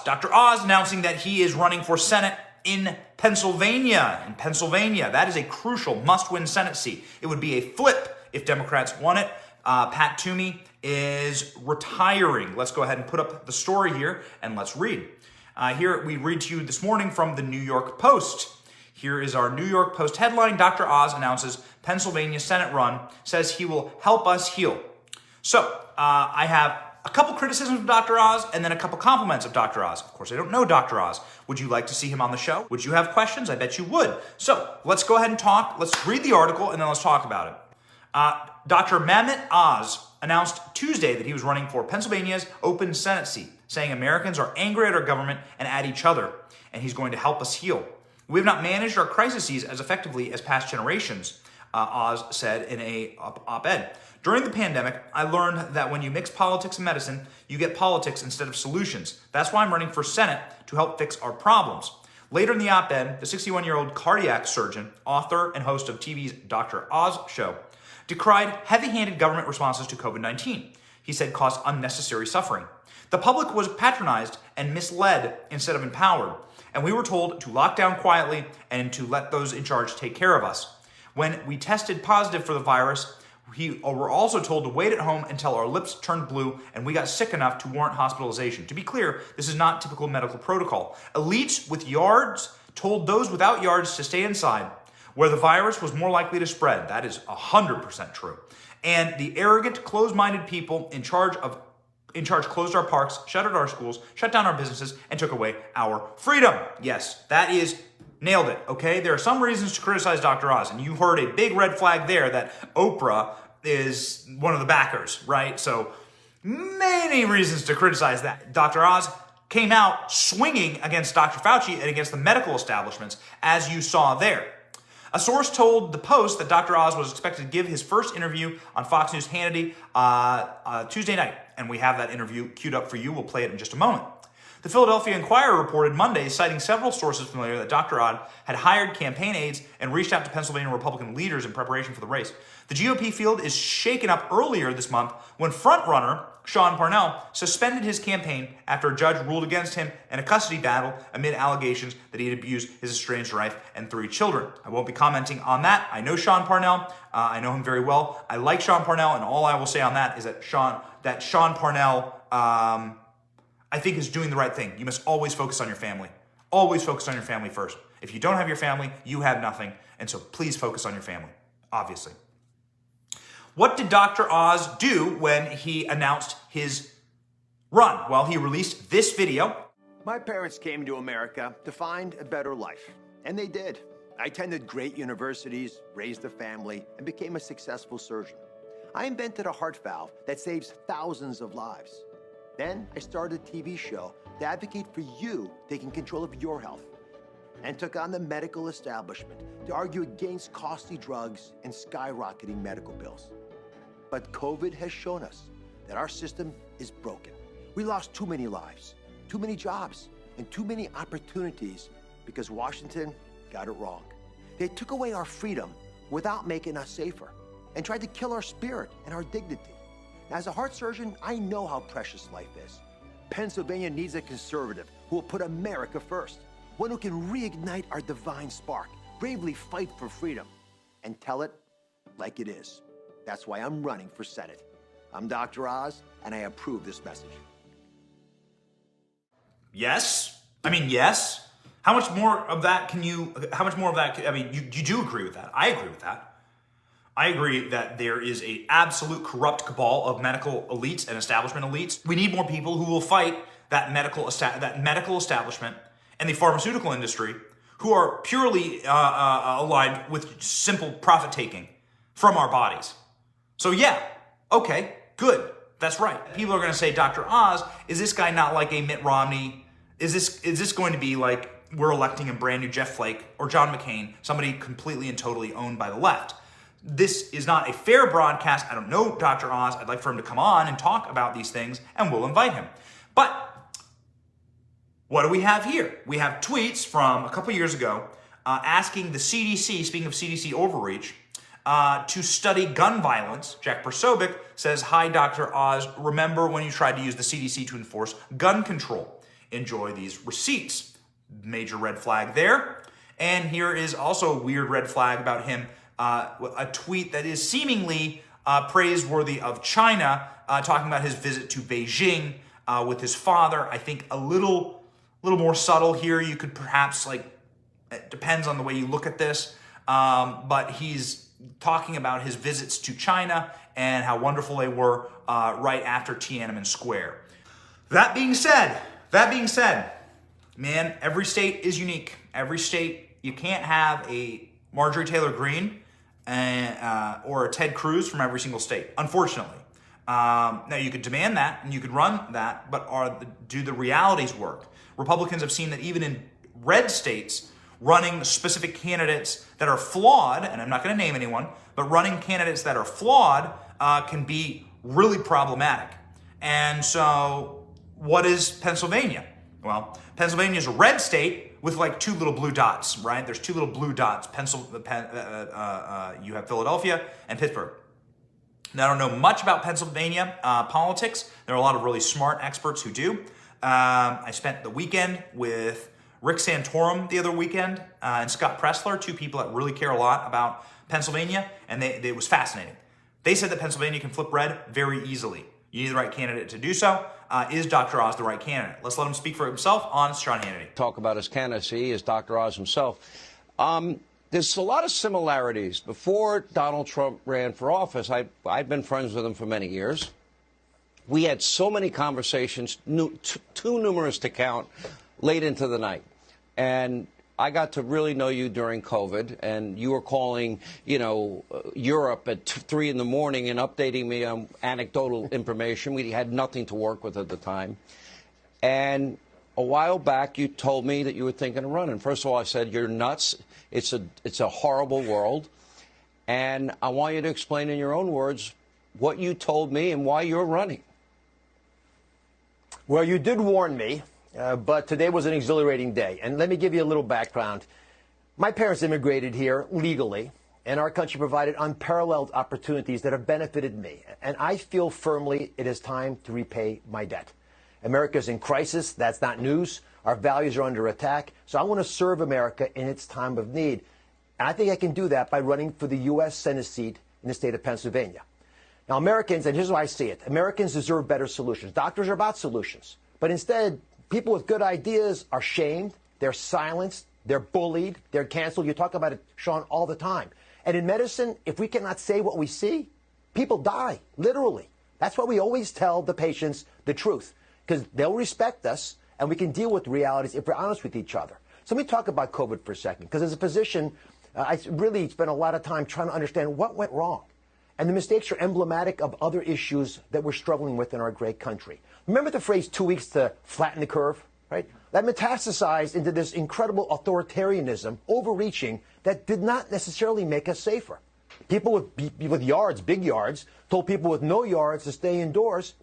Dr. Oz announcing that he is running for Senate in Pennsylvania. That is a crucial must-win Senate seat. It would be a flip if Democrats won it. Pat Toomey is retiring. Let's go ahead and put up the story here and let's read. Here we read to you this morning from the New York Post. Here is our New York Post headline. Dr. Oz announces Pennsylvania Senate run, says he will help us heal. So I have a couple criticisms of Dr. Oz and then a couple compliments of Dr. Oz. Of course, I don't know Dr. Oz. Would you like to see him on the show? Would you have questions? I bet you would. So let's go ahead and talk. Let's read the article and then let's talk about it. Dr. Mehmet Oz announced Tuesday that he was running for Pennsylvania's open Senate seat, saying Americans are angry at our government and at each other, and he's going to help us heal. We have not managed our crises as effectively as past generations, Oz said in a op-ed. During the pandemic, I learned that when you mix politics and medicine, you get politics instead of solutions. That's why I'm running for Senate, to help fix our problems. Later in the op-ed, the 61-year-old cardiac surgeon, author, and host of TV's Dr. Oz show, decried heavy-handed government responses to COVID-19. He said caused unnecessary suffering. The public was patronized and misled instead of empowered, and we were told to lock down quietly and to let those in charge take care of us. When we tested positive for the virus, we were also told to wait at home until our lips turned blue and we got sick enough to warrant hospitalization. To be clear, this is not typical medical protocol. Elites with yards told those without yards to stay inside, where the virus was more likely to spread. That is 100% true. And the arrogant, closed-minded people in charge closed our parks, shuttered our schools, shut down our businesses, and took away our freedom. Yes, that is nailed it, okay? There are some reasons to criticize Dr. Oz, and you heard a big red flag there that Oprah is one of the backers, right? So many reasons to criticize that. Dr. Oz came out swinging against Dr. Fauci and against the medical establishments, as you saw there. A source told the Post that Dr. Oz was expected to give his first interview on Fox News Hannity Tuesday night, and we have that interview queued up for you. We'll play it in just a moment. The Philadelphia Inquirer reported Monday, citing several sources familiar, that Dr. Oz had hired campaign aides and reached out to Pennsylvania Republican leaders in preparation for the race. The GOP field is shaken up earlier this month when frontrunner Sean Parnell suspended his campaign after a judge ruled against him in a custody battle amid allegations that he had abused his estranged wife and 3 children. I won't be commenting on that. I know Sean Parnell. I know him very well. I like Sean Parnell, and all I will say on that is that Sean Parnell, I think, is doing the right thing. You must always focus on your family. Always focus on your family first. If you don't have your family, you have nothing. And so please focus on your family, obviously. What did Dr. Oz do when he announced his run? Well, he released this video. My parents came to America to find a better life, and they did. I attended great universities, raised a family, and became a successful surgeon. I invented a heart valve that saves thousands of lives. Then I started a TV show to advocate for you taking control of your health, and took on the medical establishment to argue against costly drugs and skyrocketing medical bills. But COVID has shown us that our system is broken. We lost too many lives, too many jobs, and too many opportunities because Washington got it wrong. They took away our freedom without making us safer and tried to kill our spirit and our dignity. As a heart surgeon, I know how precious life is. Pennsylvania needs a conservative who will put America first, one who can reignite our divine spark, bravely fight for freedom, and tell it like it is. That's why I'm running for Senate. I'm Dr. Oz, and I approve this message. Yes. I mean, yes. How much more of that I mean, you do agree with that. I agree with that. I agree that there is an absolute corrupt cabal of medical elites and establishment elites. We need more people who will fight that medical establishment and the pharmaceutical industry, who are purely aligned with simple profit-taking from our bodies. So yeah, okay, good. That's right. People are going to say, Dr. Oz, is this guy not like a Mitt Romney? Is this going to be like we're electing a brand new Jeff Flake or John McCain, somebody completely and totally owned by the left? This is not a fair broadcast. I don't know Dr. Oz. I'd like for him to come on and talk about these things, and we'll invite him. But what do we have here? We have tweets from a couple years ago asking the CDC, speaking of CDC overreach, to study gun violence. Jack Persobic says, "Hi, Dr. Oz. Remember when you tried to use the CDC to enforce gun control?" enjoy these receipts. Major red flag there. And here is also a weird red flag about him, a tweet that is seemingly praiseworthy of China, talking about his visit to Beijing with his father. I think a little more subtle here. You could perhaps, like, it depends on the way you look at this, but he's talking about his visits to China and how wonderful they were right after Tiananmen Square. That being said, man, every state is unique. Every state, you can't have a Marjorie Taylor Greene or a Ted Cruz from every single state, unfortunately. Now, you could demand that and you could run that, but do the realities work? Republicans have seen that even in red states, running specific candidates that are flawed, and I'm not going to name anyone, but running candidates that are flawed can be really problematic. And so what is Pennsylvania? Well, Pennsylvania is a red state with like two little blue dots, right? There's two little blue dots. You have Philadelphia and Pittsburgh. Now, I don't know much about Pennsylvania politics. There are a lot of really smart experts who do. I spent the weekend with Rick Santorum the other weekend and Scott Pressler, two people that really care a lot about Pennsylvania, and it was fascinating. They said that Pennsylvania can flip red very easily. You need the right candidate to do so. Is Dr. Oz the right candidate? Let's let him speak for himself on Sean Hannity. Talk about his candidacy as Dr. Oz himself. There's a lot of similarities. Before Donald Trump ran for office, I've been friends with him for many years. We had so many conversations, too numerous to count, late into the night. And I got to really know you during COVID, and you were calling, Europe at 3 in the morning and updating me on anecdotal information. We had nothing to work with at the time. And a while back, you told me that you were thinking of running. First of all, I said, you're nuts. It's a horrible world. And I want you to explain in your own words what you told me and why you're running. Well, you did warn me. But today was an exhilarating day. And let me give you a little background. My parents immigrated here legally, and our country provided unparalleled opportunities that have benefited me. And I feel firmly it is time to repay my debt. America's in crisis. That's not news. Our values are under attack. So I want to serve America in its time of need. And I think I can do that by running for the U.S. Senate seat in the state of Pennsylvania. Now, Americans, and here's how I see it, Americans deserve better solutions. Doctors are about solutions. But instead, people with good ideas are shamed, they're silenced, they're bullied, they're canceled. You talk about it, Sean, all the time. And in medicine, if we cannot say what we see, people die, literally. That's why we always tell the patients the truth, because they'll respect us, and we can deal with realities if we're honest with each other. So let me talk about COVID for a second, because as a physician, I really spent a lot of time trying to understand what went wrong. And the mistakes are emblematic of other issues that we're struggling with in our great country. Remember the phrase 2 weeks to flatten the curve, right? That metastasized into this incredible authoritarianism, overreaching, that did not necessarily make us safer. People with yards, big yards, told people with no yards to stay indoors.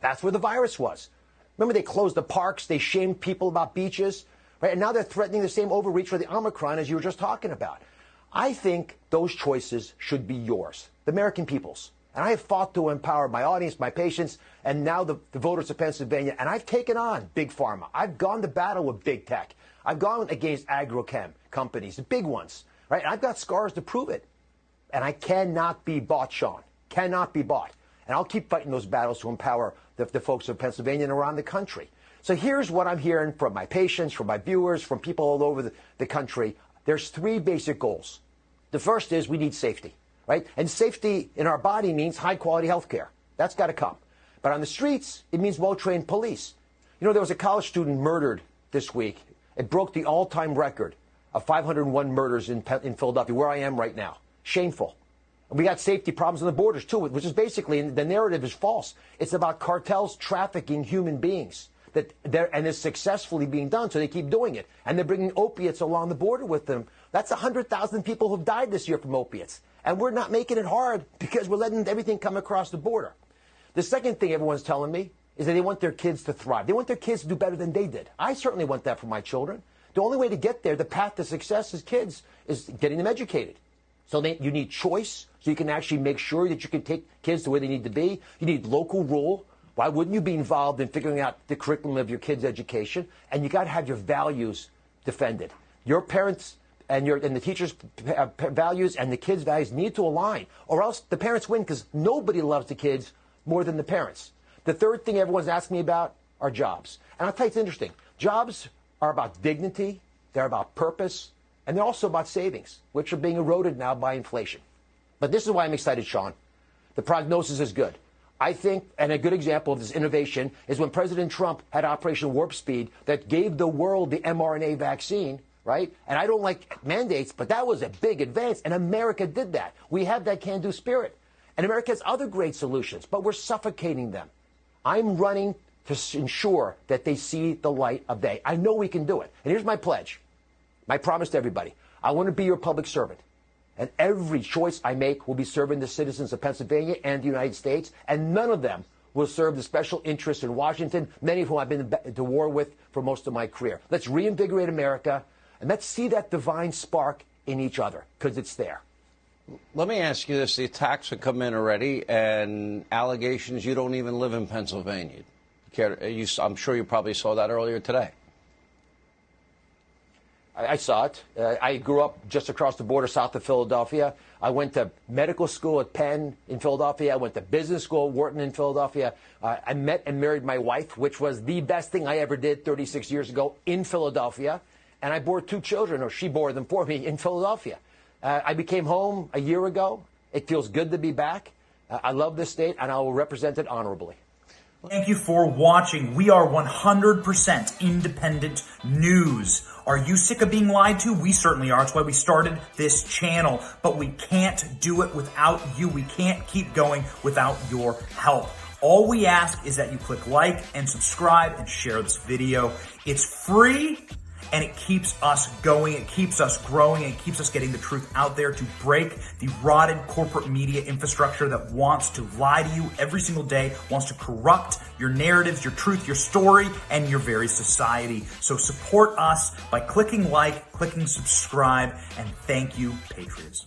That's where the virus was. Remember they closed the parks, they shamed people about beaches, right? And now they're threatening the same overreach for the Omicron as you were just talking about. I think those choices should be yours, the American people's. And I have fought to empower my audience, my patients, and now the voters of Pennsylvania. And I've taken on Big Pharma. I've gone to battle with Big Tech. I've gone against agrochem companies, the big ones, right? And I've got scars to prove it. And I cannot be bought, Sean. Cannot be bought. And I'll keep fighting those battles to empower the folks of Pennsylvania and around the country. So here's what I'm hearing from my patients, from my viewers, from people all over the country. There's 3 basic goals. The first is we need safety. Right? And safety in our body means high-quality health care. That's got to come. But on the streets, it means well-trained police. You know, there was a college student murdered this week. It broke the all-time record of 501 murders in Philadelphia, where I am right now. Shameful. And we got safety problems on the borders, too, which is basically, the narrative is false. It's about cartels trafficking human beings. And it's successfully being done, so they keep doing it. And they're bringing opiates along the border with them. That's 100,000 people who've died this year from opiates. And we're not making it hard because we're letting everything come across the border. The second thing everyone's telling me is that they want their kids to thrive. They want their kids to do better than they did. I certainly want that for my children. The only way to get there, the path to success as kids, is getting them educated. So you need choice, so you can actually make sure that you can take kids to where they need to be. You need local rule. Why wouldn't you be involved in figuring out the curriculum of your kids' education? And you got to have your values defended. Your parents and the teachers' values and the kids' values need to align, or else the parents win, because nobody loves the kids more than the parents. The third thing everyone's asking me about are jobs. And I'll tell you, it's interesting. Jobs are about dignity, they're about purpose, and they're also about savings, which are being eroded now by inflation. But this is why I'm excited, Sean. The prognosis is good. I think, and a good example of this innovation is when President Trump had Operation Warp Speed that gave the world the mRNA vaccine, right? And I don't like mandates, but that was a big advance, and America did that. We have that can-do spirit. And America has other great solutions, but we're suffocating them. I'm running to ensure that they see the light of day. I know we can do it. And here's my pledge, my promise to everybody. I want to be your public servant. And every choice I make will be serving the citizens of Pennsylvania and the United States, and none of them will serve the special interests in Washington, many of whom I've been to war with for most of my career. Let's reinvigorate America, and let's see that divine spark in each other, because it's there. Let me ask you this. The attacks have come in already, and allegations you don't even live in Pennsylvania. I'm sure you probably saw that earlier today. I saw it. I grew up just across the border south of Philadelphia. I went to medical school at Penn in Philadelphia. I went to business school at Wharton in Philadelphia. I met and married my wife, which was the best thing I ever did 36 years ago in Philadelphia. And I bore 2 children, or she bore them for me, in Philadelphia. I became home a year ago. It feels good to be back. I love this state, and I will represent it honorably. Thank you for watching. We are 100% independent news. Are you sick of being lied to? We certainly are. That's why we started this channel. But we can't do it without you. We can't keep going without your help. All we ask is that you click like and subscribe and share this video. It's free. And it keeps us going, it keeps us growing, it keeps us getting the truth out there to break the rotted corporate media infrastructure that wants to lie to you every single day, wants to corrupt your narratives, your truth, your story, and your very society. So support us by clicking like, clicking subscribe, and thank you, Patriots.